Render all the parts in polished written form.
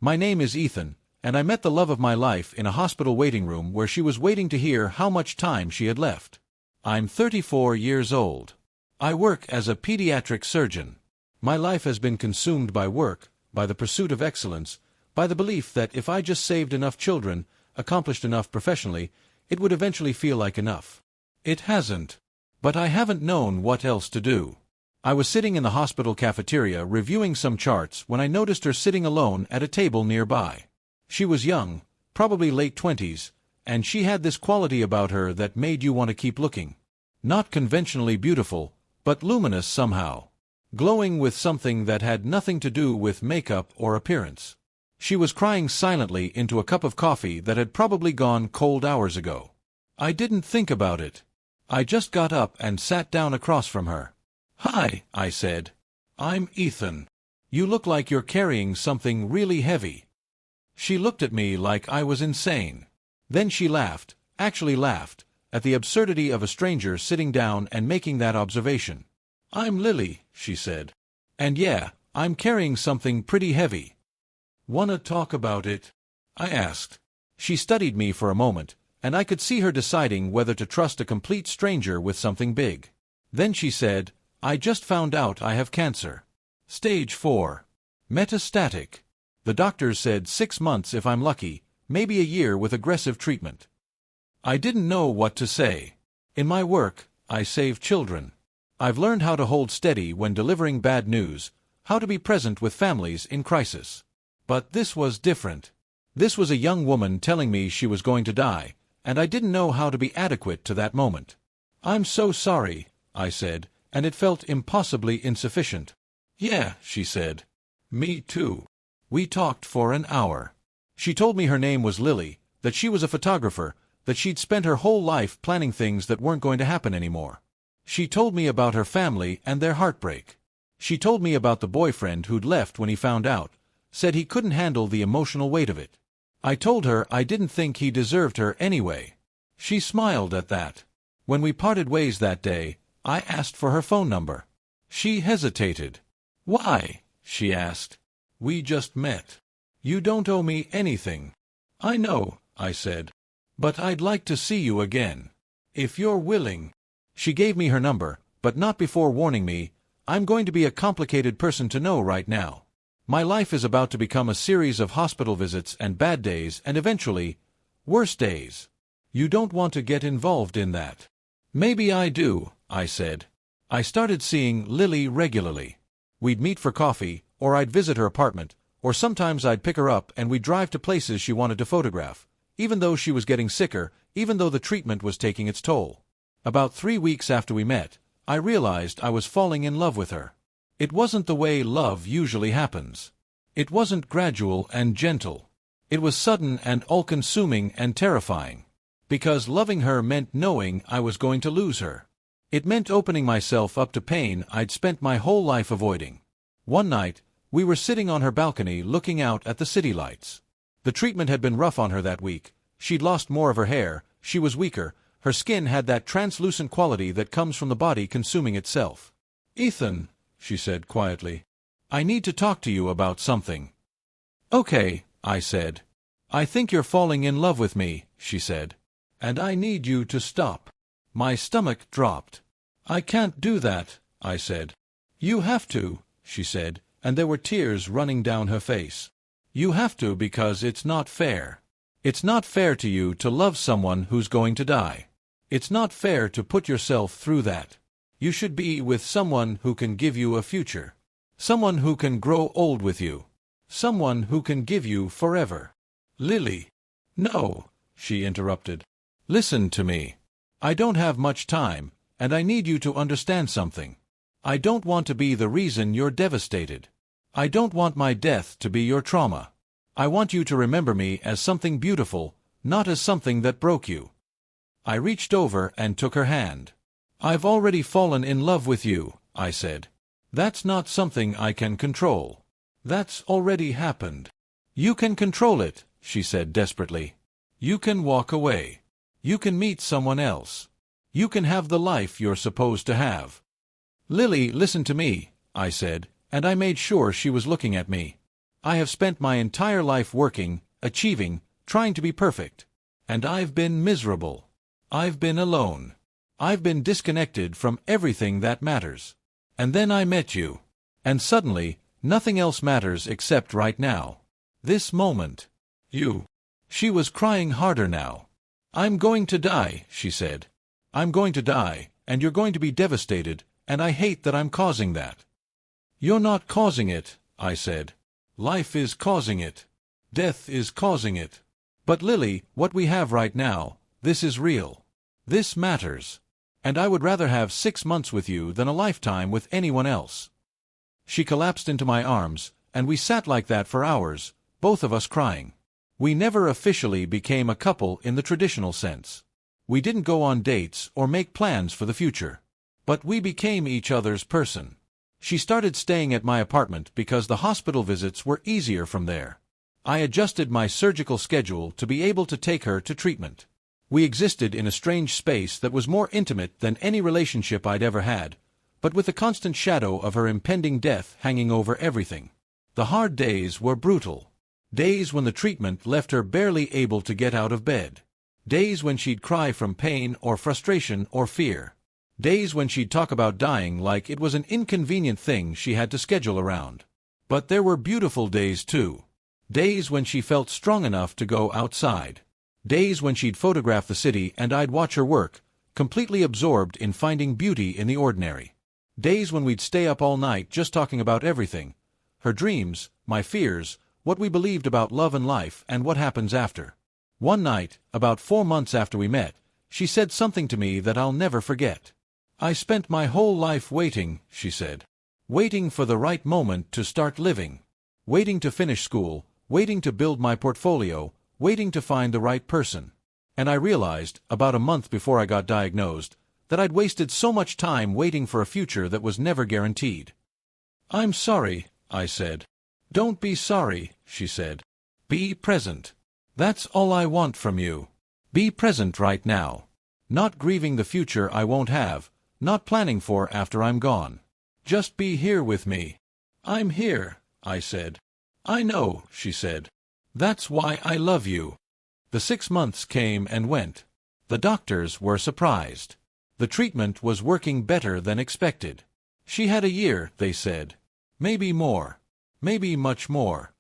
My name is Ethan, and I met the love of my life in a hospital waiting room where she was waiting to hear how much time she had left. I'm 34 years old. I work as a pediatric surgeon. My life has been consumed by work, by the pursuit of excellence, by the belief that if I just saved enough children, accomplished enough professionally, it would eventually feel like enough. It hasn't. But I haven't known what else to do. I was sitting in the hospital cafeteria reviewing some charts when I noticed her sitting alone at a table nearby. She was young, probably late 20s, and she had this quality about her that made you want to keep looking. Not conventionally beautiful, but luminous somehow. Glowing with something that had nothing to do with makeup or appearance. She was crying silently into a cup of coffee that had probably gone cold hours ago. I didn't think about it. I just got up and sat down across from her. "Hi," I said. "I'm Ethan. You look like you're carrying something really heavy." She looked at me like I was insane. Then she laughed, actually laughed, at the absurdity of a stranger sitting down and making that observation. "I'm Lily," she said. "And yeah, I'm carrying something pretty heavy." "Wanna talk about it?" I asked. She studied me for a moment, and I could see her deciding whether to trust a complete stranger with something big. Then she said, "I just found out I have cancer. Stage 4. Metastatic. The doctors said 6 months if I'm lucky, maybe a year with aggressive treatment." I didn't know what to say. In my work, I save children. I've learned how to hold steady when delivering bad news, how to be present with families in crisis. But this was different. This was a young woman telling me she was going to die, and I didn't know how to be adequate to that moment. "I'm so sorry," I said, and it felt impossibly insufficient. "Yeah," she said. "Me too." We talked for an hour. She told me her name was Lily, that she was a photographer, that she'd spent her whole life planning things that weren't going to happen anymore. She told me about her family and their heartbreak. She told me about the boyfriend who'd left when he found out, said he couldn't handle the emotional weight of it. I told her I didn't think he deserved her anyway. She smiled at that. When we parted ways that day, I asked for her phone number. She hesitated. "Why?" she asked. "We just met. You don't owe me anything." "I know," I said. "But I'd like to see you again. If you're willing." She gave me her number, but not before warning me, "I'm going to be a complicated person to know right now. My life is about to become a series of hospital visits and bad days and eventually, worse days. You don't want to get involved in that." "Maybe I do," I said. I started seeing Lily regularly. We'd meet for coffee, or I'd visit her apartment, or sometimes I'd pick her up and we'd drive to places she wanted to photograph, even though she was getting sicker, even though the treatment was taking its toll. About 3 weeks after we met, I realized I was falling in love with her. It wasn't the way love usually happens. It wasn't gradual and gentle. It was sudden and all-consuming and terrifying. Because loving her meant knowing I was going to lose her. It meant opening myself up to pain I'd spent my whole life avoiding. One night, we were sitting on her balcony looking out at the city lights. The treatment had been rough on her that week. She'd lost more of her hair, she was weaker, her skin had that translucent quality that comes from the body consuming itself. "Ethan," she said quietly, "I need to talk to you about something." "Okay," I said. "I think you're falling in love with me," she said. "And I need you to stop." My stomach dropped. "I can't do that," I said. "You have to," she said, and there were tears running down her face. "You have to because it's not fair. It's not fair to you to love someone who's going to die. It's not fair to put yourself through that. You should be with someone who can give you a future. Someone who can grow old with you. Someone who can give you forever." "Lily." "No," she interrupted. "Listen to me. I don't have much time, and I need you to understand something. I don't want to be the reason you're devastated. I don't want my death to be your trauma. I want you to remember me as something beautiful, not as something that broke you." I reached over and took her hand. "I've already fallen in love with you," I said. "That's not something I can control. That's already happened." "You can control it," she said desperately. "You can walk away. You can meet someone else. You can have the life you're supposed to have." "Lily, listen to me," I said, and I made sure she was looking at me. I have spent my entire life working, achieving, trying to be perfect. And I've been miserable. I've been alone. I've been disconnected from everything that matters. And then I met you. And suddenly, nothing else matters except right now. This moment. You. She was crying harder now. I'm going to die, she said. I'm going to die, and you're going to be devastated, and I hate that I'm causing that. You're not causing it, I said. Life is causing it. Death is causing it. But Lily, what we have right now, this is real. This matters. And I would rather have 6 months with you than a lifetime with anyone else. She collapsed into my arms, and we sat like that for hours, both of us crying. We never officially became a couple in the traditional sense. We didn't go on dates or make plans for the future. But we became each other's person. She started staying at my apartment because the hospital visits were easier from there. I adjusted my surgical schedule to be able to take her to treatment. We existed in a strange space that was more intimate than any relationship I'd ever had, but with the constant shadow of her impending death hanging over everything. The hard days were brutal. Days when the treatment left her barely able to get out of bed. Days when she'd cry from pain or frustration or fear. Days when she'd talk about dying like it was an inconvenient thing she had to schedule around. But there were beautiful days too. Days when she felt strong enough to go outside. Days when she'd photograph the city and I'd watch her work, completely absorbed in finding beauty in the ordinary. Days when we'd stay up all night just talking about everything. Her dreams, my fears, what we believed about love and life and what happens after. One night, about 4 months after we met, she said something to me that I'll never forget. I spent my whole life waiting, she said. Waiting for the right moment to start living. Waiting to finish school, waiting to build my portfolio, waiting to find the right person. And I realized, about a month before I got diagnosed, that I'd wasted so much time waiting for a future that was never guaranteed. I'm sorry, I said. Don't be sorry, she said. Be present. That's all I want from you. Be present right now. Not grieving the future I won't have, not planning for after I'm gone. Just be here with me. I'm here, I said. I know, she said. That's why I love you. The 6 months came and went. The doctors were surprised. The treatment was working better than expected. She had a year, they said. Maybe more. Maybe much more.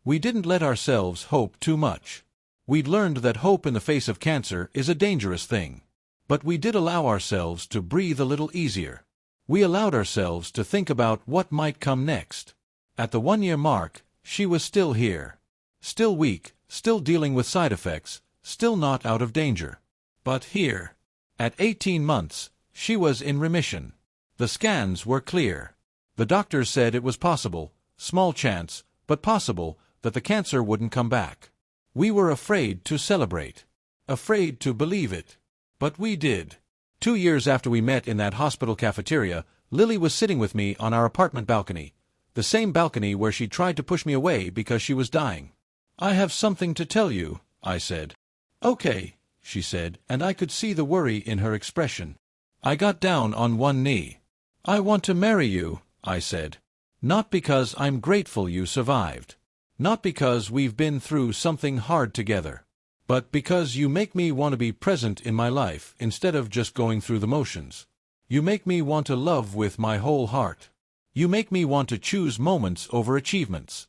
We didn't let ourselves hope too much. We'd learned that hope in the face of cancer is a dangerous thing. But we did allow ourselves to breathe a little easier. We allowed ourselves to think about what might come next. At the 1-year mark, she was still here. Still weak, still dealing with side effects, still not out of danger. But here. At 18 months, she was in remission. The scans were clear. The doctors said it was possible, small chance, but possible, that the cancer wouldn't come back. We were afraid to celebrate. Afraid to believe it. But we did. 2 years after we met in that hospital cafeteria, Lily was sitting with me on our apartment balcony. The same balcony where she tried to push me away because she was dying. I have something to tell you, I said. Okay, she said, and I could see the worry in her expression. I got down on one knee. I want to marry you, I said. Not because I'm grateful you survived. Not because we've been through something hard together. But because you make me want to be present in my life instead of just going through the motions. You make me want to love with my whole heart. You make me want to choose moments over achievements.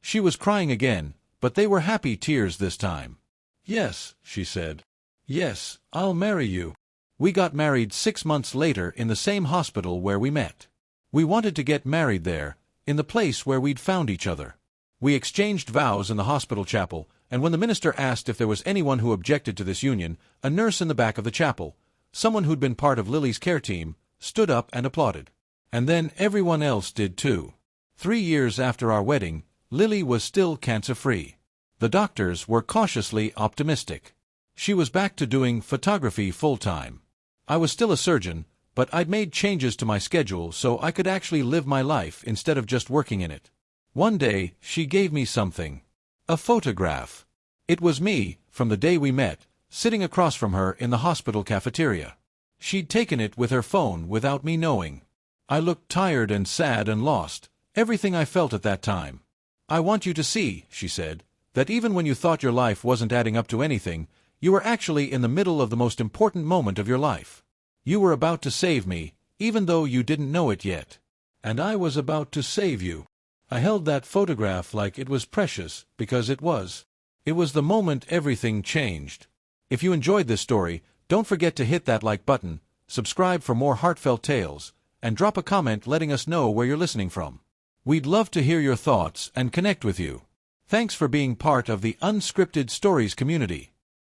She was crying again, but they were happy tears this time. Yes, she said. Yes, I'll marry you. We got married 6 months later in the same hospital where we met. We wanted to get married there, in the place where we'd found each other. We exchanged vows in the hospital chapel, and when the minister asked if there was anyone who objected to this union, a nurse in the back of the chapel, someone who'd been part of Lily's care team, stood up and applauded. And then everyone else did too. 3 years after our wedding, Lily was still cancer-free. The doctors were cautiously optimistic. She was back to doing photography full-time. I was still a surgeon, but I'd made changes to my schedule so I could actually live my life instead of just working in it. One day, she gave me something. A photograph. It was me, from the day we met, sitting across from her in the hospital cafeteria. She'd taken it with her phone without me knowing. I looked tired and sad and lost, everything I felt at that time. I want you to see, she said, that even when you thought your life wasn't adding up to anything, you were actually in the middle of the most important moment of your life. You were about to save me, even though you didn't know it yet. And I was about to save you. I held that photograph like it was precious, because it was. It was the moment everything changed. If you enjoyed this story, don't forget to hit that like button, subscribe for more heartfelt tales, and drop a comment letting us know where you're listening from. We'd love to hear your thoughts and connect with you. Thanks for being part of the Unscripted Stories community.